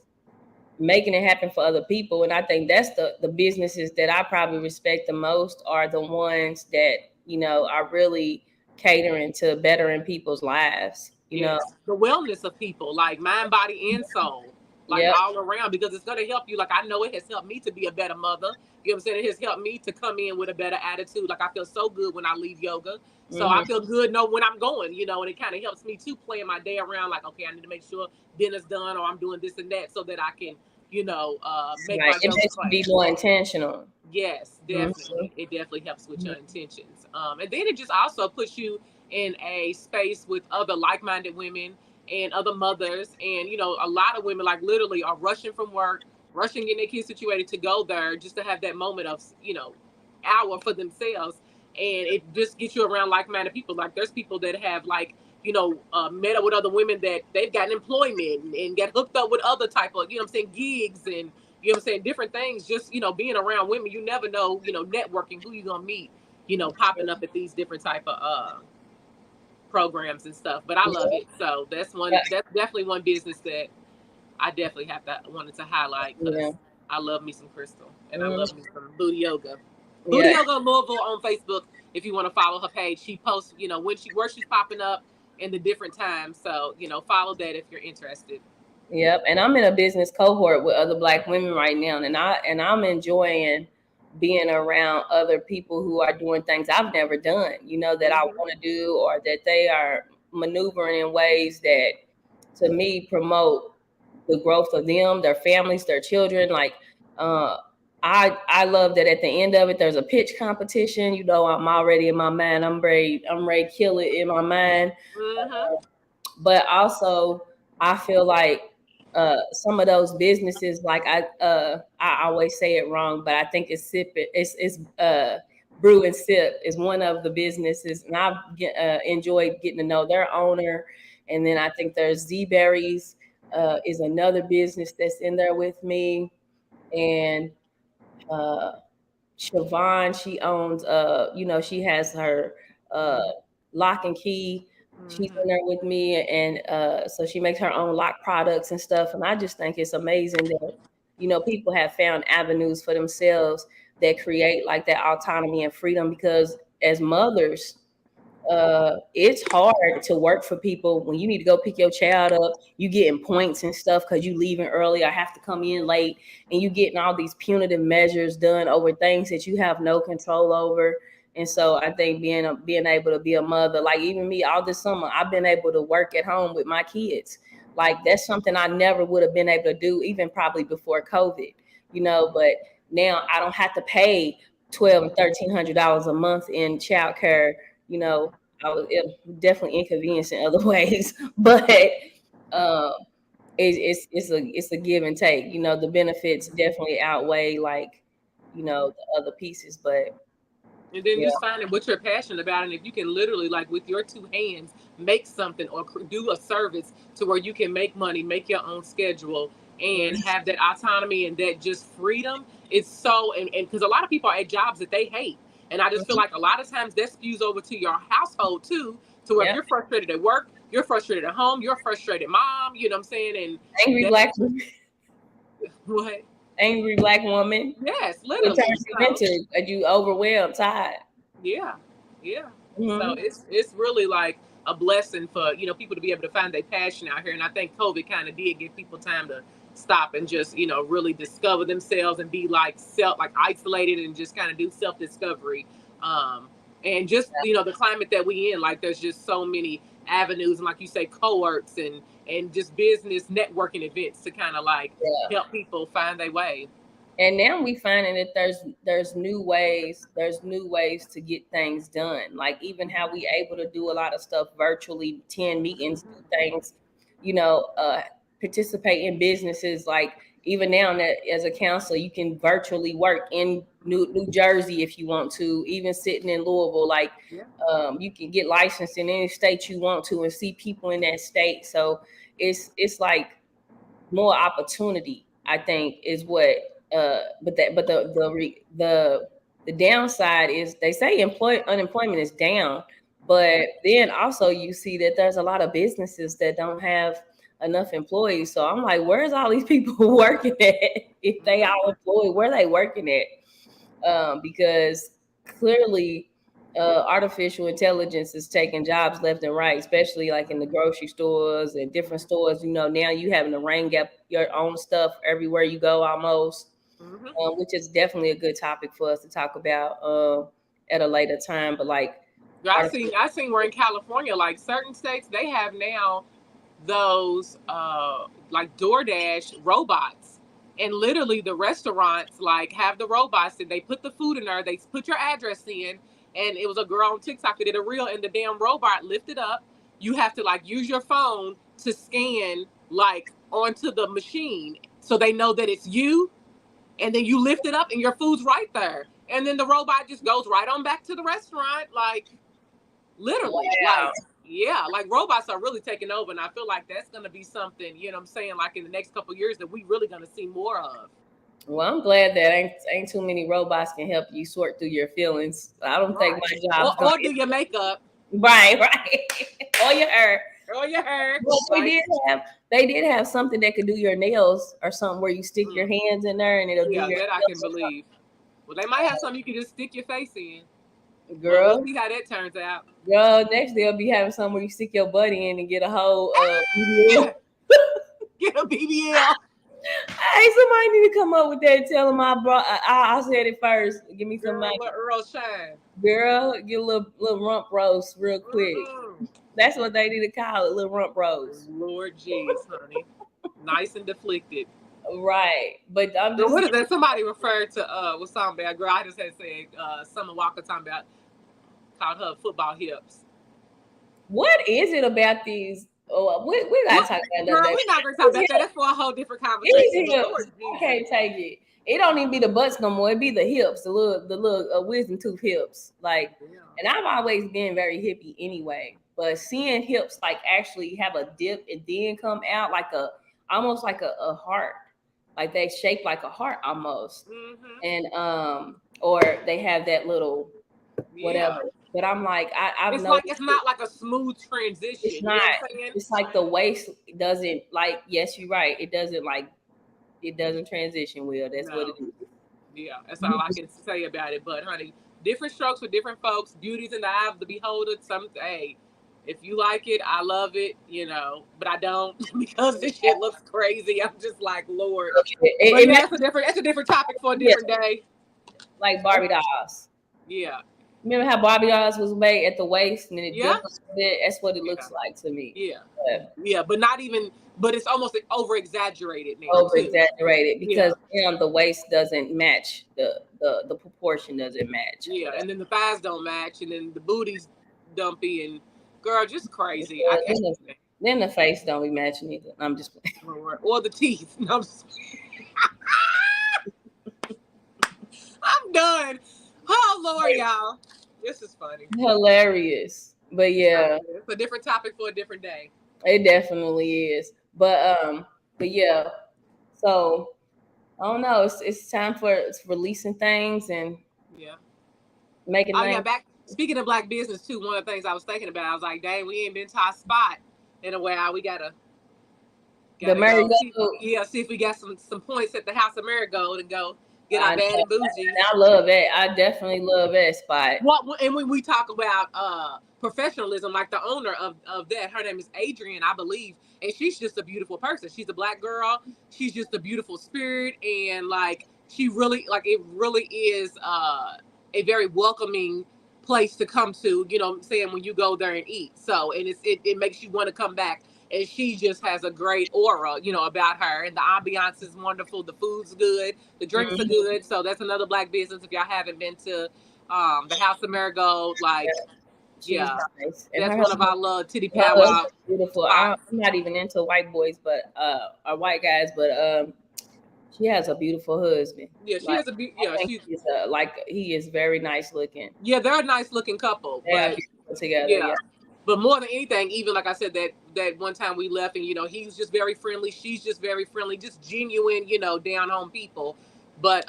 making it happen for other people. And I think that's the businesses that I probably respect the most, are the ones that are really catering to bettering people's lives. The wellness of people, like mind, body, and soul, like all around, because it's going to help you. Like I know it has helped me to be a better mother. You know what I'm saying? It has helped me to come in with a better attitude. Like I feel so good when I leave yoga. So I feel good when I'm going, and it kind of helps me to plan my day around, like, okay, I need to make sure dinner's done, or I'm doing this and that, so that I can, make my yoga class. Be more intentional. Yes, definitely. It definitely helps with your intentions. And then it just also puts you in a space with other like-minded women and other mothers. And, a lot of women like literally are rushing from work, rushing getting their kids situated to go there just to have that moment of, hour for themselves. And it just gets you around like-minded people. Like there's people that have like, met up with other women that they've gotten employment and get hooked up with other type of, gigs and, different things. Just, being around women, you never know, networking, who you gonna meet, popping up at these different type of programs and stuff. But I love it. So that's definitely one business that I definitely wanted to highlight, because I love me some Crystal, and I love me some booty yoga. Booty Yoga Louisville on Facebook. If you want to follow her page, she posts, where she's popping up and the different times. So, follow that if you're interested. Yep. And I'm in a business cohort with other Black women right now, and I'm enjoying being around other people who are doing things I've never done, that I want to do, or that they are maneuvering in ways that, to me, promote the growth of them, their families, their children. Like, I love that at the end of it, there's a pitch competition. You know, I'm already in my mind. I'm ready to kill it in my mind. But also, I feel like some of those businesses, like I always say it wrong, but I think it's Brew and Sip is one of the businesses, and I've enjoyed getting to know their owner. And then I think there's Z Berries is another business that's in there with me, and Siobhan, she owns she has her lock and key. She's in there with me, and so she makes her own lock products and stuff. And I just think it's amazing that people have found avenues for themselves that create like that autonomy and freedom. Because as mothers, it's hard to work for people when you need to go pick your child up. You getting points and stuff because you leaving early or have to come in late, and you getting all these punitive measures done over things that you have no control over. And so I think being able to be a mother, like even me, all this summer, I've been able to work at home with my kids. Like that's something I never would have been able to do, even probably before COVID. But now I don't have to pay $1,200 and $1,300 a month in childcare. I was definitely inconvenienced in other ways, but it's a give and take. The benefits definitely outweigh the other pieces, but. And then just finding what you're passionate about, and if you can literally, like with your two hands, make something or do a service to where you can make money, make your own schedule, and have that autonomy and that just freedom. It's so, and because a lot of people are at jobs that they hate. And I just feel like a lot of times that spews over to your household too, to where if you're frustrated at work, you're frustrated at home, you're frustrated mom, you know what I'm saying? And angry black woman. What? Angry black woman. Yes, literally. You overwhelmed, tired. Yeah. So it's really like a blessing for people to be able to find their passion out here. And I think COVID kind of did give people time to stop and just really discover themselves and be like isolated and just kind of do self-discovery. And just the climate that we in, like there's just so many avenues, and like you say, co-works and just business networking events to kind of help people find their way. And now we finding that there's new ways to get things done. Like even how we able to do a lot of stuff virtually, 10 meetings, do things, participate in businesses. Like even now that as a counselor, you can virtually work in New Jersey if you want to, even sitting in Louisville. Like you can get licensed in any state you want to and see people in that state. So it's like more opportunity, I think, is what. But the downside is they say unemployment is down, but then also you see that there's a lot of businesses that don't have enough employees. So I'm like, where's all these people working at? If they all employed, where are they working at? Because clearly artificial intelligence is taking jobs left and right, especially like in the grocery stores and different stores. Now you having to rank up your own stuff everywhere you go almost. Which is definitely a good topic for us to talk about at a later time. But like, I seen where in California, like certain states, they have now those like DoorDash robots, and literally the restaurants like have the robots and they put the food in there, they put your address in, and it was a girl on TikTok that did a reel, and the damn robot lifted up. You have to like use your phone to scan like onto the machine so they know that it's you. And then you lift it up and your food's right there. And then the robot just goes right on back to the restaurant. Like, literally. Wow. Like robots are really taking over. And I feel like that's going to be something, you know what I'm saying, like in the next couple of years that we really going to see more of. Well, I'm glad that ain't too many robots can help you sort through your feelings. I don't think my job. Or do your makeup. Right. Or your hair. Well, they did have something that could do your nails or something where you stick your hands in there and it'll do your that I can believe. Well, they might have something you can just stick your face in. Girl, we'll see how that turns out. Girl, next they'll be having something where you stick your butt in and get a whole BBL. Get a BBL. Hey, somebody need to come up with that and tell them I said it first. Give me some money. Earl Shine. Girl, get a little rump roast real quick. That's what they need to call it, little rump roast. Lord jeez, honey. Nice and deflected. Right. But I'm Girl, just what is that? Somebody referred to was talking about, girl, I just had said Summer Walker talking about, called her football hips. what is it about these? Oh, we gotta talk about Girl, that. we're not gonna talk about that. That's for a whole different conversation. But Lord I can't take it. It don't even be the butts no more. It be the hips, the little wisdom tooth hips. Like, and I've always been very hippie anyway. But seeing hips like actually have a dip and then come out like almost like a heart, like they shape like a heart almost, and or they have that little whatever. But I'm like, I've it's noticed like it's not like a smooth transition. it's not. You know what I'm saying? It's like the waist doesn't like. Yes, you're right. It doesn't like. It doesn't transition well. That's what it is. Yeah, that's all I can say about it. But honey, different strokes for different folks. Beauty's in the eye of the beholder. Hey, if you like it, I love it. You know, but I don't because this shit looks crazy. I'm just like, Lord. But yeah, that's a different topic for a different day. Like Barbie dolls. Yeah. Remember how Barbie dolls was made at the waist and it dipped a bit? That's what it looks like to me. Yeah, but not even. But it's almost over exaggerated now. Over exaggerated because the waist doesn't match. The proportion doesn't match. Yeah, and then the thighs don't match, and then the booty's dumpy, and girl, just crazy. Yeah, then the face don't be matching either. I'm just playing. Or the teeth. No, I'm done. Oh Lord, y'all, this is funny. Hilarious, but yeah, it's a different topic for a different day. It definitely is, but yeah. So I don't know. It's time for releasing things and making. Oh yeah, back. Speaking of black business too, one of the things I was thinking about, I was like, dang, we ain't been to our spot in a while. We gotta the Marigold. See if we got some points at the House of Marigold and go get our bad and bougie. I love that. I definitely love that spot. And when we talk about professionalism, like the owner of that, her name is Adrienne, I believe, and she's just a beautiful person. She's a black girl. She's just a beautiful spirit, and like she really, like it really is a very welcoming place to come to. You know what I'm saying, when you go there and eat. So, and it makes you want to come back. And she just has a great aura, you know, about her. And the ambiance is wonderful. The food's good. The drinks are good. So that's another black business. If y'all haven't been to the House of Marigold, like, nice. And that's one of our love. Tiddy Pow Wow. Beautiful. I'm not even into white boys, but or white guys, but she has a beautiful husband. Yeah, she has a he is very nice looking. Yeah, they're a nice looking couple. They are beautiful together. Yeah. But more than anything, even like I said, that one time we left and, you know, he's just very friendly. She's just very friendly, just genuine, you know, down home people. But,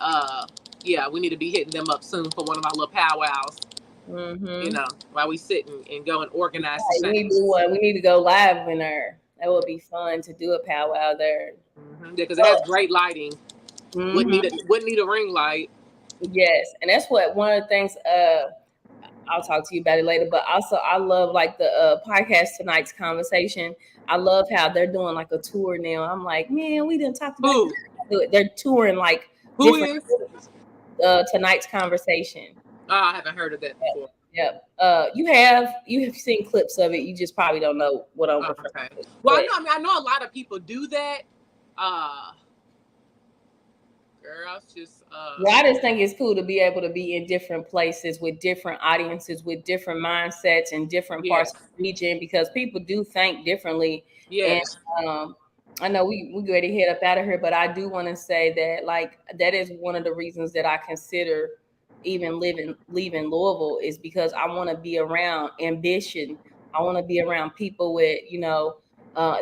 yeah, we need to be hitting them up soon for one of our little powwows, you know, while we sit and go and organize. We need to go live in there. That would be fun to do a powwow there. Because it has great lighting. Wouldn't need a ring light. Yes. And that's what one of the things, I'll talk to you about it later, but also I love like the podcast tonight's conversation. I love how they're doing like a tour now. I'm like, man, we didn't talk about it. They're touring like who is tonight's conversation. Oh, I haven't heard of that before. Yep. You have seen clips of it. You just probably don't know what I'm referring to. Well, I know a lot of people do that. Girl, I just think it's cool to be able to be in different places with different audiences, with different mindsets and different parts of the region, because people do think differently. Yes. And I know we ready to head up out of here, but I do want to say that like that is one of the reasons that I consider even leaving Louisville, is because I want to be around ambition. I want to be around people with, you know,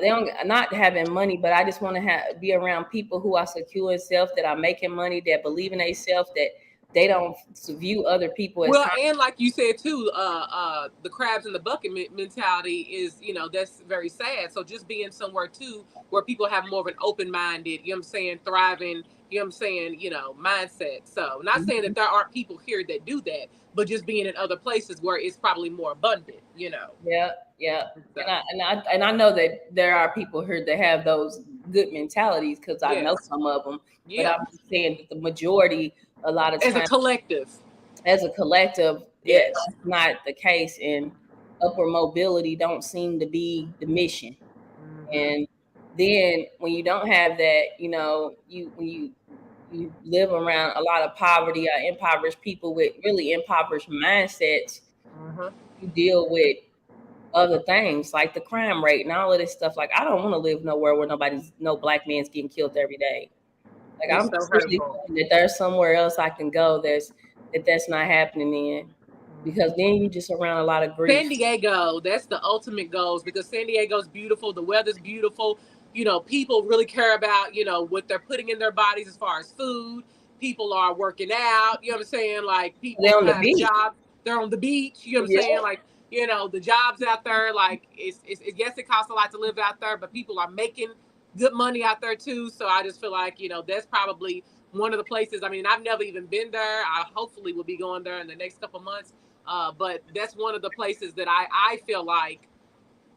they don't not having money, but I just want to be around people who are secure in self, that are making money, that believe in themselves, that they don't view other people as and like you said too, the crabs in the bucket mentality is, you know, that's very sad. So just being somewhere too where people have more of an open-minded, you know what I'm saying, thriving, you know what I'm saying, you know, mindset. So not saying that there aren't people here that do that, but just being in other places where it's probably more abundant, you know. Yeah. So. And I know that there are people here that have those good mentalities, because I know some of them. But I'm saying that the majority, a lot of times, as a collective, that's not the case. And upward mobility don't seem to be the mission. And then when you don't have that, you know, when you live around a lot of poverty or impoverished people with really impoverished mindsets, you deal with other things like the crime rate and all of this stuff. Like, I don't want to live nowhere where no black man's getting killed every day. Like, It's I'm so really hurtful. that there's somewhere else I can go that's not happening in, because then you just around a lot of grief. San Diego, that's the ultimate goals, because San Diego's beautiful, the weather's beautiful. You know, people really care about, you know, what they're putting in their bodies as far as food. People are working out, you know what I'm saying? Like, people They're on the have beach. jobs. They're on the beach, you know what I'm saying? Like, you know, the jobs out there, like, it's yes, it costs a lot to live out there, but people are making good money out there too. So I just feel like, you know, that's probably one of the places. I mean, I've never even been there. I hopefully will be going there in the next couple months. But that's one of the places that I feel like,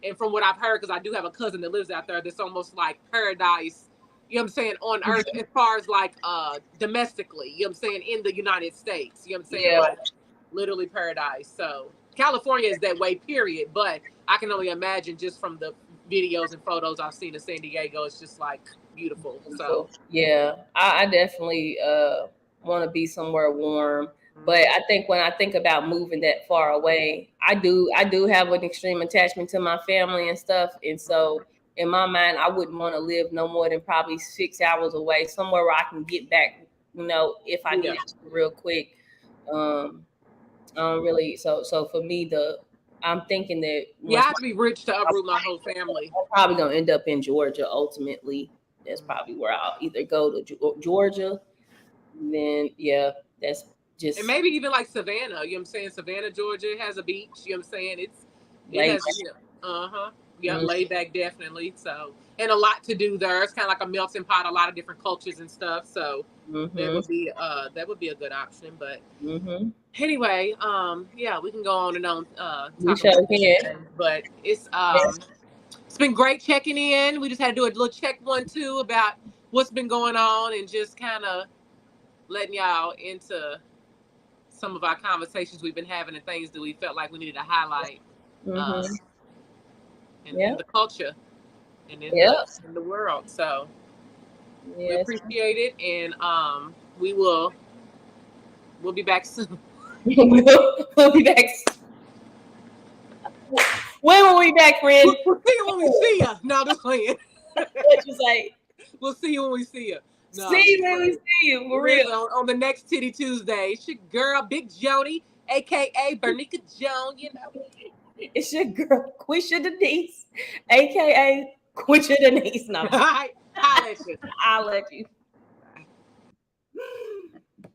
and from what I've heard, because I do have a cousin that lives out there, that's almost like paradise, you know what I'm saying, on earth, as far as like domestically, you know what I'm saying, in the United States, you know what I'm saying, like literally paradise. So California is that way, period. But I can only imagine, just from the videos and photos I've seen of San Diego, it's just like beautiful. So yeah, I definitely want to be somewhere warm. But I think when I think about moving that far away, I do have an extreme attachment to my family and stuff. And so in my mind, I wouldn't want to live no more than probably 6 hours away, somewhere where I can get back, you know, if I need it real quick. Really. So for me, I'm thinking that I have to be rich to uproot my whole family. I'm probably gonna end up in Georgia ultimately. That's probably where I'll either go to Georgia, then that's just, and maybe even like Savannah. You know what I'm saying? Savannah, Georgia has a beach. You know what I'm saying? It has, you know, laid back, definitely. So, and a lot to do there. It's kind of like a melting pot, a lot of different cultures and stuff. So that would be a good option. But anyway, we can go on and on talking about things, but it's been great checking in. We just had to do a little check 1-2 about what's been going on, and just kind of letting y'all into some of our conversations we've been having and things that we felt like we needed to highlight in the culture and in the world. So we appreciate it, and we'll be back soon. We'll be back. When will we be back, friend? We'll see you when we see you. No, just playing. What you say? We'll see you when we see you. No, see you when we see you, for real. On the next Tiddy Tuesday. It's your girl, Big Joni, a.k.a. Bernica Joan, you know. It's your girl, Quisha Denise, a.k.a. Quisha Denise. No. I'll let you. I'll let you.